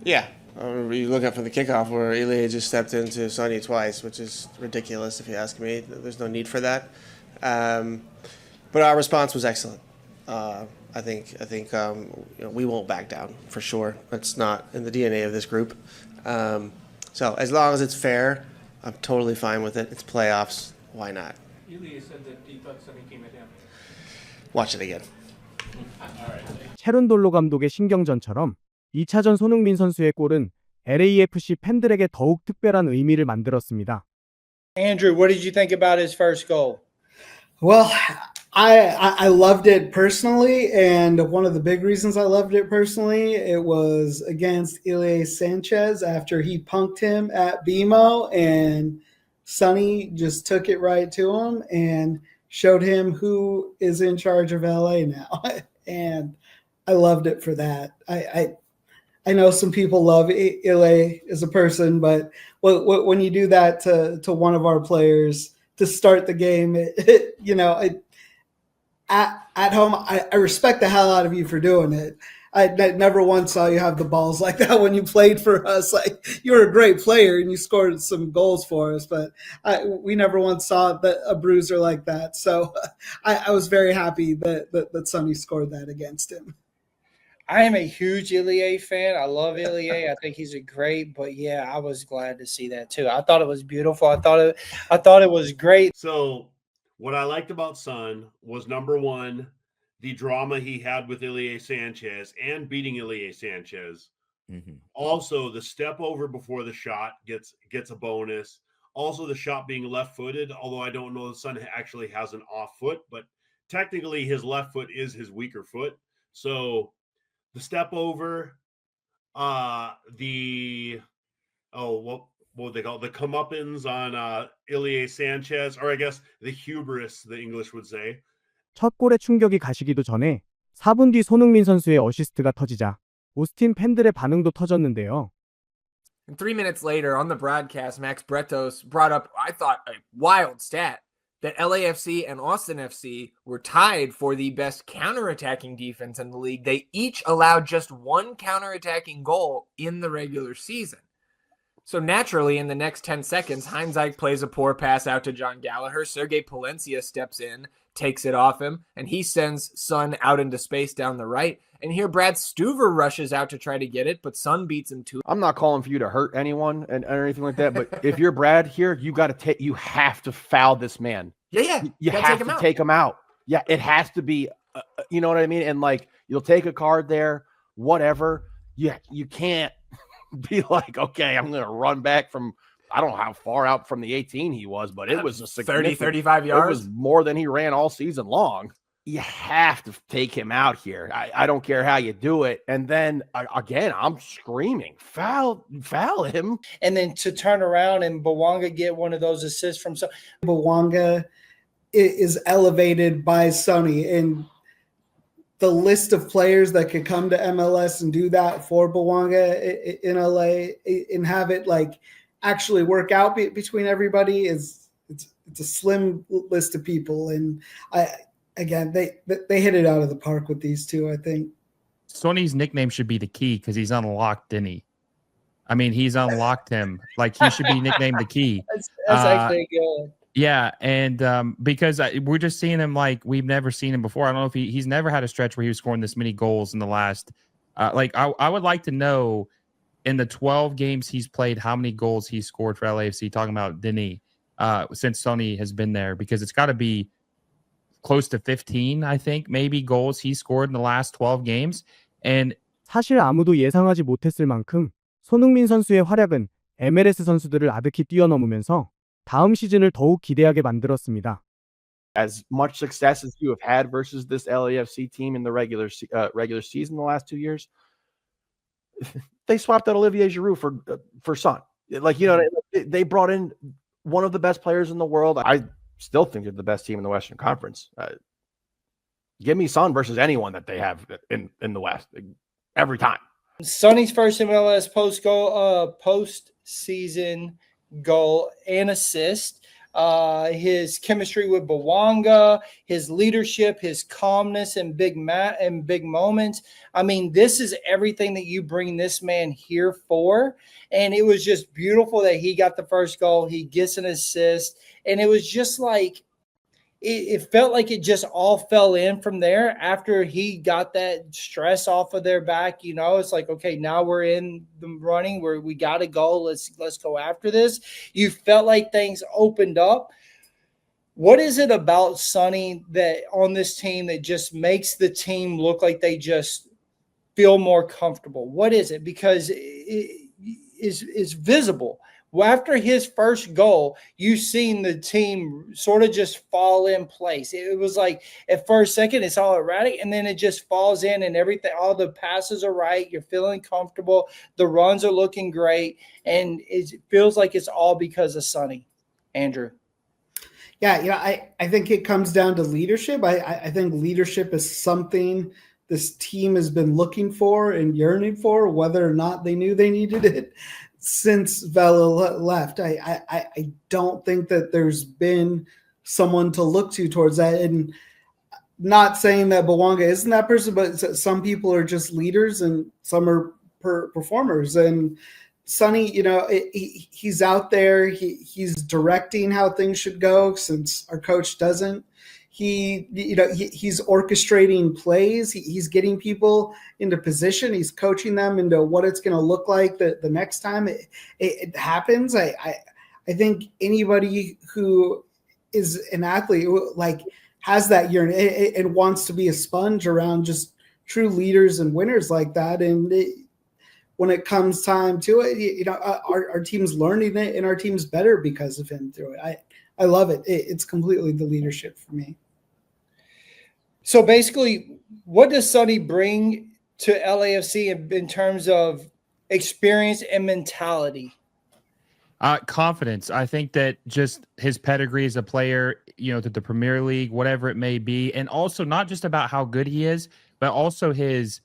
Yeah, You look up for the kickoff where Ilya just stepped into Sonny twice, which is ridiculous if you ask me. There's no need for that. But our response was excellent. I think we won't back down for sure. That's not in the DNA of this group. So as long as it's fair, I'm totally fine with it. It's playoffs. Why not? Ilya said that he thought Sonny came at him. Watch it again. 체론돌로 감독의 신경전처럼 2차전 손흥민 선수의 골은 LAFC 팬들에게 더욱 특별한 의미를 만들었습니다. Andrew, what did you think about his first goal? Well, I loved it personally, and one of the big reasons I loved it personally, it was against Ilya Sanchez after he punked him at BMO, and Sonny just took it right to him and showed him who is in charge of LA now. And I loved it for that. I know some people love Ilya as a person, but when you do that to one of our players to start the game, at home, I respect the hell out of you for doing it. I never once saw you have the balls like that when you played for us. Like, you were a great player and you scored some goals for us, but we never once saw a bruiser like that. So I was very happy that Sonny scored that against him. I am a huge Ilya fan. I love Ilya. I think he's a great, but yeah, I was glad to see that too. I thought it was beautiful. I thought it was great. So what I liked about Son was, number one, the drama he had with Ilya Sanchez and beating Ilya Sanchez. Also, the step over before the shot gets a bonus. Also, the shot being left-footed, although I don't know the Son actually has an off foot, but technically his left foot is his weaker foot. So the step over, what they call it? The comeuppance on Ilya Sanchez, or I guess the hubris, the English would say. 첫 골의 충격이 가시기도 전에 4분 뒤 손흥민 선수의 어시스트가 터지자 오스틴 팬들의 반응도 터졌는데요. And 3 minutes later on the broadcast, Max Bretos brought up, I thought, a wild stat that LAFC and Austin FC were tied for the best counterattacking defense in the league. They each allowed just one counterattacking goal in the regular season. So naturally, in the next 10 seconds, Heinz Eich plays a poor pass out to John Gallagher. Sergei Palencia steps in, takes it off him, and he sends Son out into space down the right. And here Brad Stuver rushes out to try to get it, but Son beats him too. I'm not calling for you to hurt anyone or anything like that, but if you're Brad here, you have to foul this man. Yeah. You have to take him out. Yeah, it has to be, you know what I mean? And like, you'll take a card there, whatever. Yeah, you can't be like, okay, I'm going to run back from, I don't know how far out from the 18 he was, but it was a 30, 35 yards. It was more than he ran all season long. You have to take him out here. I don't care how you do it. And then again, I'm screaming, foul him. And then to turn around and Bwanga get one of those assists from Bwanga is elevated by Sonny, and the list of players that could come to MLS and do that for Bwanga in LA and have it like actually work out between everybody it's a slim list of people. And they hit it out of the park with these two, I think. Sonny's nickname should be the Key because he's unlocked, didn't he? I mean, he's unlocked him. Like, he should be nicknamed the Key. That's actually good. Yeah, and because we're just seeing him like we've never seen him before. I don't know if he's never had a stretch where he was scoring this many goals in the last. I would like to know in the 12 games he's played how many goals he scored for LAFC. Talking about Denis since Sonny has been there, because it's got to be close to 15, I think, maybe goals he scored in the last 12 games. And 사실 아무도 예상하지 못했을 만큼 손흥민 선수의 활약은 MLS 선수들을 아득히 뛰어넘으면서 다음 시즌을 더욱 기대하게 만들었습니다. As much success as you have had versus this LAFC team in the regular season the last 2 years, they swapped out Olivier Giroud for Son. Like, you know, they brought in one of the best players in the world. I still think they're the best team in the Western Conference. Give me Son versus anyone that they have in the West every time. Sonny's first MLS post-season goal and assist. his chemistry with Bawanga, his leadership, his calmness in big moments. I mean, this is everything that you bring this man here for. And it was just beautiful that he got the first goal. He gets an assist. And it was just like, it felt like it just all fell in from there after he got that stress off of their back. You know, it's like, okay, now we're in the running where we got to go. Let's go after this. You felt like things opened up. What is it about Sonny that on this team that just makes the team look like they just feel more comfortable? What is it? Because it is visible. Well, after his first goal, you've seen the team sort of just fall in place. It was like at first, second, it's all erratic, and then it just falls in and everything. All the passes are right. You're feeling comfortable. The runs are looking great, and it feels like it's all because of Sonny. Andrew. Yeah, I think it comes down to leadership. I think leadership is something this team has been looking for and yearning for, whether or not they knew they needed it since Vela left. I don't think that there's been someone to look to towards that. And not saying that Bawanga isn't that person, but some people are just leaders and some are performers. And Sonny, he's out there. He's directing how things should go since our coach doesn't. He's orchestrating plays. He's getting people into position. He's coaching them into what it's going to look like the next time it happens. I think anybody who is an athlete who, has that yearning and wants to be a sponge around just true leaders and winners like that. And when it comes time to it, our team's learning it and our team's better because of him through it. I love it. It's completely the leadership for me. So basically, what does Sonny bring to LAFC in terms of experience and mentality? Confidence. I think that just his pedigree as a player, to the Premier League, whatever it may be, and also not just about how good he is, but also his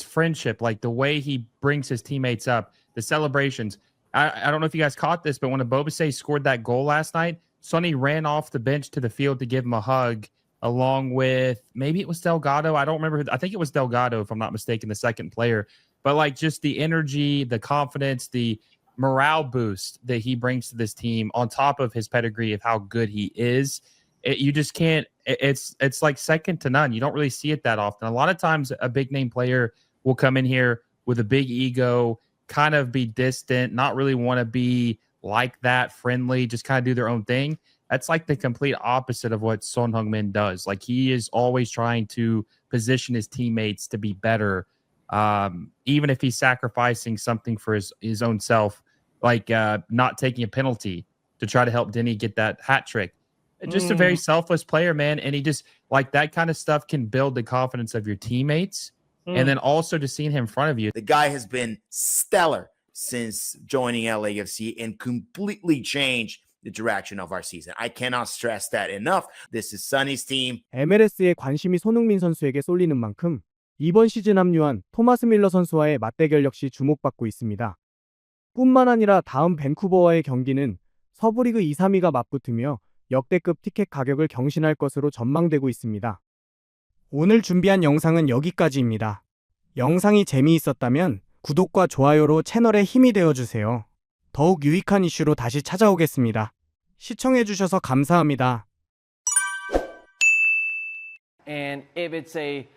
friendship, like the way he brings his teammates up, the celebrations. I don't know if you guys caught this, but when Abobase scored that goal last night, Sonny ran off the bench to the field to give him a hug, along with maybe it was Delgado. I don't remember. I think it was Delgado, if I'm not mistaken, the second player. But just the energy, the confidence, the morale boost that he brings to this team on top of his pedigree of how good he is, you just can't. It's like second to none. You don't really see it that often. A lot of times a big name player will come in here with a big ego, kind of be distant, not really want to be like that, friendly, just kind of do their own thing. That's like the complete opposite of what Son Heung-min does. He is always trying to position his teammates to be better, even if he's sacrificing something for his own self, not taking a penalty to try to help Denny get that hat trick. Just a very selfless player, man. And he just, that kind of stuff can build the confidence of your teammates. And then also to seeing him in front of you. The guy has been stellar since joining LAFC and completely changed the direction of our season. I cannot stress that enough. This is Sonny's team. MLS의 관심이 손흥민 선수에게 쏠리는 만큼 이번 시즌 합류한 토마스 밀러 선수와의 맞대결 역시 주목받고 있습니다. 뿐만 아니라 다음 밴쿠버와의 경기는 서부리그 2, 3위가 맞붙으며 역대급 티켓 가격을 경신할 것으로 전망되고 있습니다. 오늘 준비한 영상은 여기까지입니다. 영상이 재미있었다면 구독과 좋아요로 채널에 힘이 되어주세요. 더욱 유익한 이슈로 다시 찾아오겠습니다. 시청해주셔서 감사합니다. And if it's a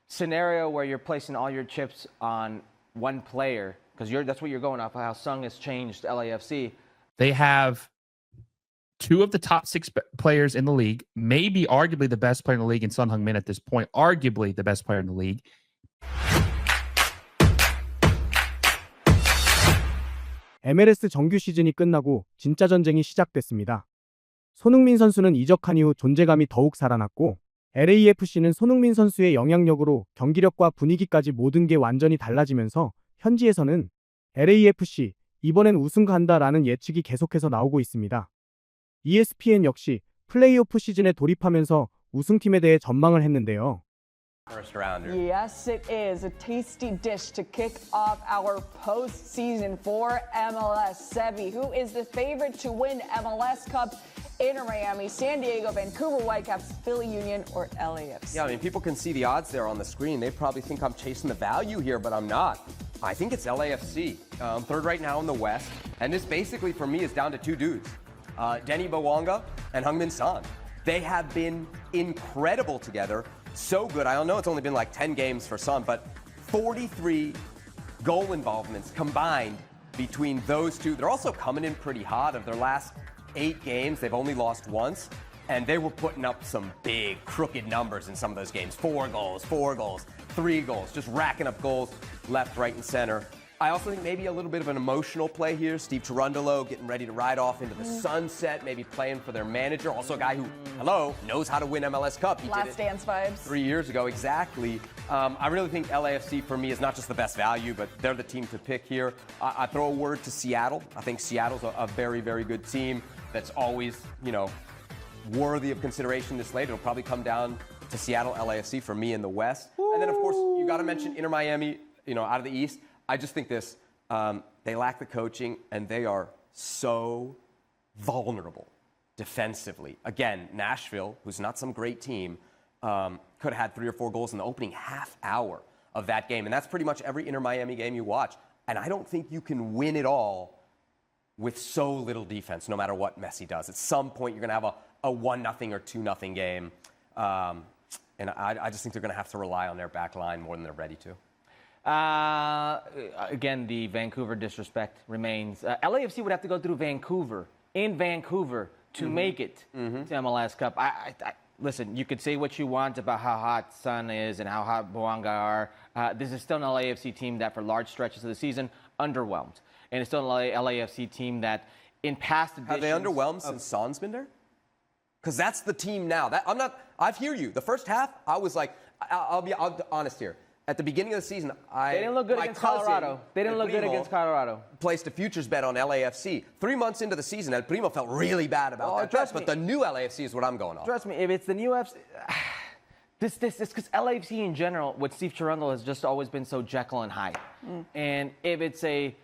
scenario where you're placing all your chips on one player, because that's what you're going off of, how Sung has changed LAFC. They have two of the top 6 players in the league, maybe arguably the best player in the league in Son Heung-min at this point, arguably the best player in the league. MLS 정규 시즌이 끝나고 진짜 전쟁이 시작됐습니다. 손흥민 선수는 이적한 이후 존재감이 더욱 살아났고 LAFC는 손흥민 선수의 영향력으로 경기력과 분위기까지 모든 게 완전히 달라지면서 현지에서는 LAFC 이번엔 우승 간다라는 예측이 계속해서 나오고 있습니다. ESPN 역시 플레이오프 시즌에 돌입하면서 우승팀에 대해 전망을 했는데요. First rounder. Yes, it is a tasty dish to kick off our postseason for MLS. Sevi, who is the favorite to win MLS Cup? Inter Miami, San Diego, Vancouver Whitecaps, Philly Union, or LAFC? Yeah, I mean, people can see the odds there on the screen. They probably think I'm chasing the value here, but I'm not. I think it's LAFC. Third right now in the West. And this basically, for me, is down to two dudes. Denny Bawanga and Heung-min Son. They have been incredible together. So good. I don't know, it's only been like 10 games for Son, but 43 goal involvements combined between those two. They're also coming in pretty hot. Of their last 8 games, they've only lost once, and they were putting up some big, crooked numbers in some of those games. 4 goals, 3 goals, just racking up goals left, right, and center. I also think maybe a little bit of an emotional play here. Steve Cherundolo getting ready to ride off into the sunset, maybe playing for their manager. Also a guy who, knows how to win MLS Cup. He Last Dance vibes. 3 years ago, exactly. I really think LAFC for me is not just the best value, but they're the team to pick here. I throw a word to Seattle. I think Seattle's a very, very good team that's always, worthy of consideration this late. It'll probably come down to Seattle, LAFC for me in the West. And then, of course, you got to mention Inter Miami, out of the East. I just think this, they lack the coaching, and they are so vulnerable defensively. Again, Nashville, who's not some great team, could have had 3 or 4 goals in the opening half hour of that game. And that's pretty much every Inter Miami game you watch. And I don't think you can win it all with so little defense, no matter what Messi does. At some point, you're going to have a 1-0 or 2-0 game. And I just think they're going to have to rely on their back line more than they're ready to. Again, the Vancouver disrespect remains. LAFC would have to go through Vancouver, to make it to MLS Cup. Listen, you could say what you want about how hot Son is and how hot Bawanga are. This is still an LAFC team that, for large stretches of the season, underwhelmed. And it's still an LAFC team that, in past editions... Have they underwhelmed since Son's been there? Because that's the team now. I hear you. The first half, I was like, I'll be honest here. At the beginning of the season, they didn't look good against Colorado. They didn't look good against Colorado. Placed a futures bet on LAFC. 3 months into the season, El Primo felt really bad about that bet, but the new LAFC is what I'm going off. Trust me, if it's the new FC... This because LAFC in general, with Steve Cherundolo, has just always been so Jekyll and Hyde. And if it's a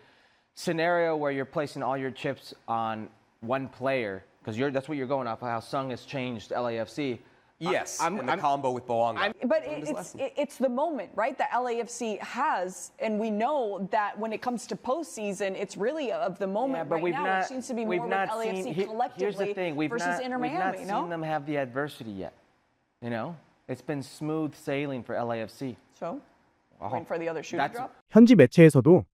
scenario where you're placing all your chips on one player, because that's what you're going off of, how Sung has changed LAFC... Yes, and the combo with Bawanga. But it's the moment, right, that LAFC has, and we know that when it comes to postseason, it's really of the moment now. It seems to be more with LAFC collectively versus Inter Miami. We've not seen them have the adversity yet. It's been smooth sailing for LAFC. So, waiting for the other shoe to drop. 현지 매체에서도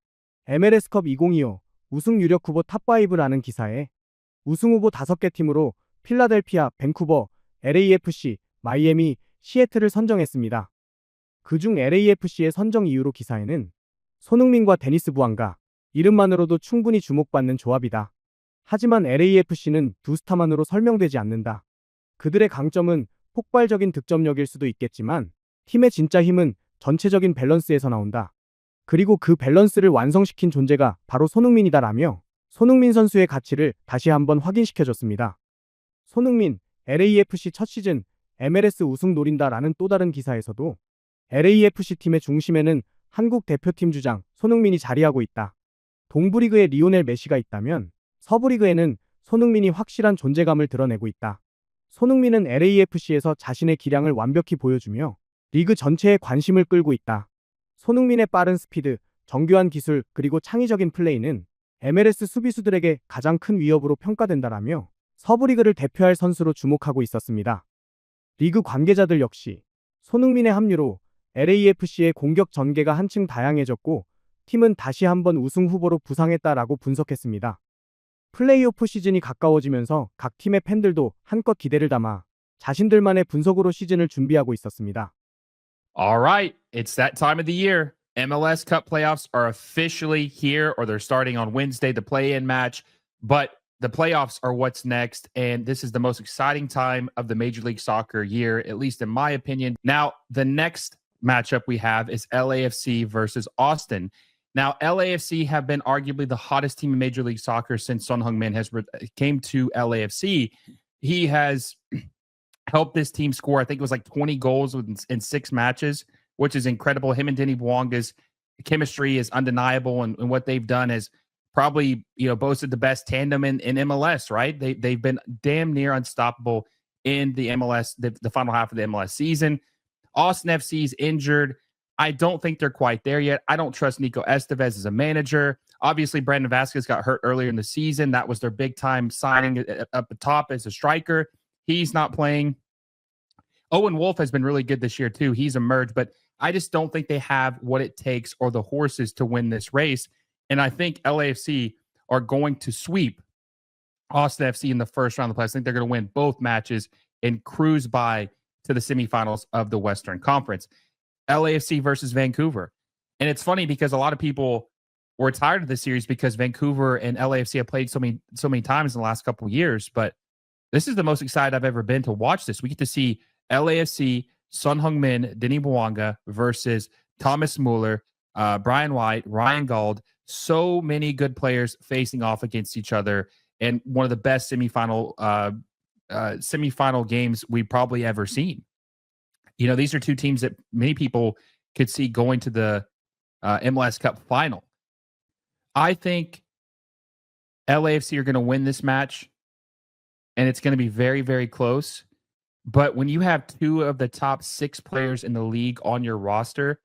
MLS컵 2025 우승 유력 후보 탑5라는 기사에 우승 후보 5개 팀으로 필라델피아, 밴쿠버, LAFC, 마이애미, 시애틀을 선정했습니다. 그중 LAFC의 선정 이유로 기사에는 손흥민과 데니스 부앙가, 이름만으로도 충분히 주목받는 조합이다. 하지만 LAFC는 두 스타만으로 설명되지 않는다. 그들의 강점은 폭발적인 득점력일 수도 있겠지만 팀의 진짜 힘은 전체적인 밸런스에서 나온다. 그리고 그 밸런스를 완성시킨 존재가 바로 손흥민이다라며 손흥민 선수의 가치를 다시 한번 확인시켜줬습니다. 손흥민, LAFC 첫 시즌 MLS 우승 노린다라는 또 다른 기사에서도 LAFC 팀의 중심에는 한국 대표팀 주장 손흥민이 자리하고 있다. 동부리그에 리오넬 메시가 있다면 서부리그에는 손흥민이 확실한 존재감을 드러내고 있다. 손흥민은 LAFC에서 자신의 기량을 완벽히 보여주며 리그 전체의 관심을 끌고 있다. 손흥민의 빠른 스피드, 정교한 기술, 그리고 창의적인 플레이는 MLS 수비수들에게 가장 큰 위협으로 평가된다라며 서부리그를 대표할 선수로 주목하고 있었습니다. 리그 관계자들 역시 손흥민의 합류로 LAFC의 공격 전개가 한층 다양해졌고 팀은 다시 한번 우승 후보로 부상했다라고 분석했습니다. 플레이오프 시즌이 가까워지면서 각 팀의 팬들도 한껏 기대를 담아 자신들만의 분석으로 시즌을 준비하고 있었습니다. All right, it's that time of the year. MLS Cup playoffs are officially here, or they're starting on Wednesday, the play-in match. But the playoffs are what's next, and this is the most exciting time of the Major League Soccer year, at least in my opinion. Now, the next matchup we have is LAFC versus Austin. Now, LAFC have been arguably the hottest team in Major League Soccer since Son Heung-min came to LAFC. He has helped this team score. I think it was like 20 goals in 6 matches, which is incredible. Him and Denny Bouanga's chemistry is undeniable, and what they've done is probably, boasted the best tandem in MLS, right? They've been damn near unstoppable in the MLS, the final half of the MLS season. Austin FC's injured. I don't think they're quite there yet. I don't trust Nico Estevez as a manager. Obviously, Brandon Vasquez got hurt earlier in the season. That was their big-time signing up the top as a striker. He's not playing. Owen Wolf has been really good this year, too. He's emerged, but I just don't think they have what it takes or the horses to win this race. And I think LAFC are going to sweep Austin FC in the first round of the playoffs. I think they're going to win both matches and cruise by to the semifinals of the Western Conference. LAFC versus Vancouver. And it's funny because a lot of people were tired of this series because Vancouver and LAFC have played so many times in the last couple of years. But this is the most excited I've ever been to watch this. We get to see LAFC, Son Heung-min, Denis Bouanga versus Thomas Muller, Brian White, Ryan Gauld. So many good players facing off against each other, and one of the best semifinal games we've probably ever seen. These are two teams that many people could see going to the MLS Cup final. I think LAFC are going to win this match, and it's going to be very, very close. But when you have 2 of the top 6 players in the league on your roster,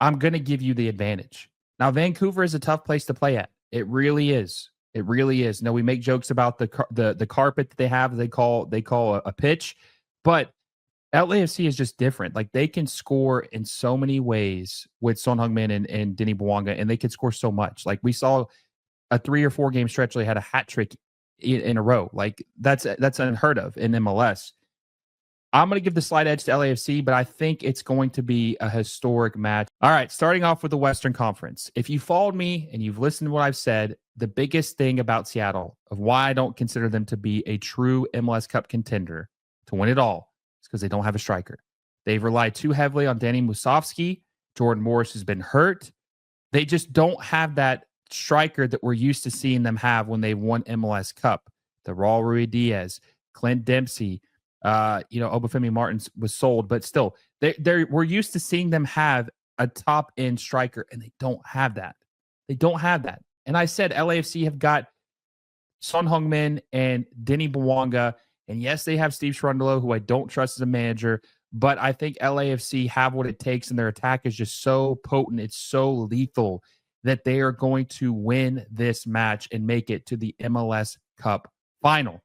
I'm going to give you the advantage. Now, Vancouver is a tough place to play at. It really is. It really is. Now, we make jokes about the carpet that they have. They call a pitch, but LAFC is just different. Like, they can score in so many ways with Son Heung-min and Denis Bouanga, and they can score so much. Like, we saw a 3 or 4 game stretch where they had a hat trick in a row. Like, that's unheard of in MLS. I'm going to give the slight edge to LAFC, but I think it's going to be a historic match. All right, starting off with the Western Conference. If you followed me and you've listened to what I've said, the biggest thing about Seattle, of why I don't consider them to be a true MLS Cup contender to win it all, is because they don't have a striker. They've relied too heavily on Danny Musovski. Jordan Morris has been hurt. They just don't have that striker that we're used to seeing them have when they won MLS Cup. The Raul Ruiz-Diaz, Clint Dempsey, Obafemi Martins was sold, but still, we're used to seeing them have a top-end striker, and they don't have that. They don't have that. And I said LAFC have got Son Heung-min and Denis Bouanga, and yes, they have Steve Cherundolo, who I don't trust as a manager, but I think LAFC have what it takes, and their attack is just so potent, it's so lethal, that they are going to win this match and make it to the MLS Cup final,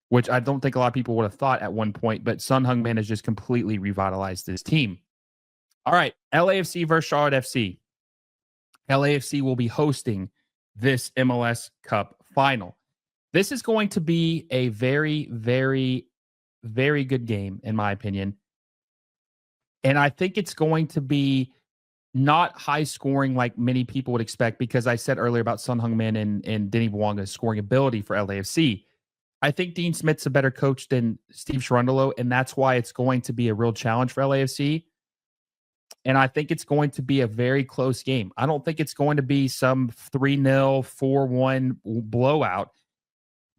which I don't think a lot of people would have thought at one point, but Son Heung-min has just completely revitalized this team. All right, LAFC versus Charlotte FC. LAFC will be hosting this MLS Cup final. This is going to be a very, very, very good game, in my opinion. And I think it's going to be not high scoring like many people would expect, because I said earlier about Son Heung-min and Denis Bouanga's scoring ability for LAFC. I think Dean Smith's a better coach than Steve Cherundolo, and that's why it's going to be a real challenge for LAFC. And I think it's going to be a very close game. I don't think it's going to be some 3-0, 4-1 blowout,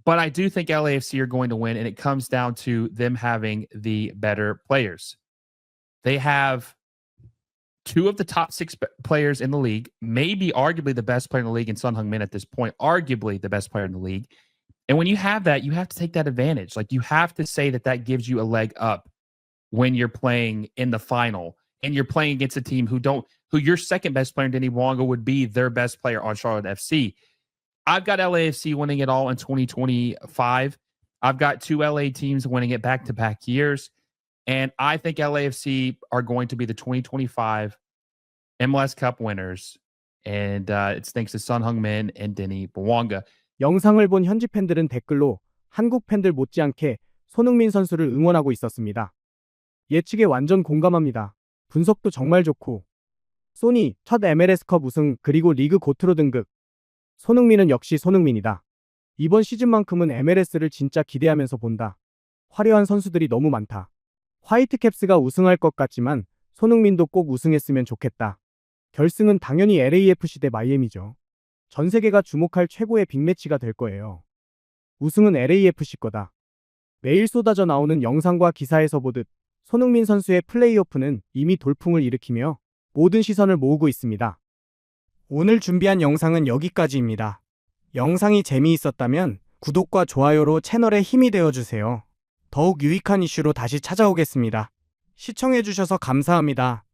but I do think LAFC are going to win, and it comes down to them having the better players. They have 2 of the top 6 players in the league, maybe arguably the best player in the league in Son Heung-min at this point, arguably the best player in the league. And when you have that, you have to take that advantage. Like, you have to say that gives you a leg up when you're playing in the final and you're playing against a team who your second best player, Denis Bouanga, would be their best player on Charlotte FC. I've got LAFC winning it all in 2025. I've got 2 LA teams winning it back-to-back years. And I think LAFC are going to be the 2025 MLS Cup winners. And it's thanks to Son Heung-min and Denis Bouanga. 영상을 본 현지 팬들은 댓글로 한국 팬들 못지않게 손흥민 선수를 응원하고 있었습니다. 예측에 완전 공감합니다. 분석도 정말 좋고. 소니 첫 MLS컵 우승 그리고 리그 고트로 등극. 손흥민은 역시 손흥민이다. 이번 시즌만큼은 MLS를 진짜 기대하면서 본다. 화려한 선수들이 너무 많다. 화이트캡스가 우승할 것 같지만 손흥민도 꼭 우승했으면 좋겠다. 결승은 당연히 LAFC 대 마이애미죠. 전 세계가 주목할 최고의 빅매치가 될 거예요. 우승은 LAFC 거다. 매일 쏟아져 나오는 영상과 기사에서 보듯 손흥민 선수의 플레이오프는 이미 돌풍을 일으키며 모든 시선을 모으고 있습니다. 오늘 준비한 영상은 여기까지입니다. 영상이 재미있었다면 구독과 좋아요로 채널에 힘이 되어주세요. 더욱 유익한 이슈로 다시 찾아오겠습니다. 시청해주셔서 감사합니다.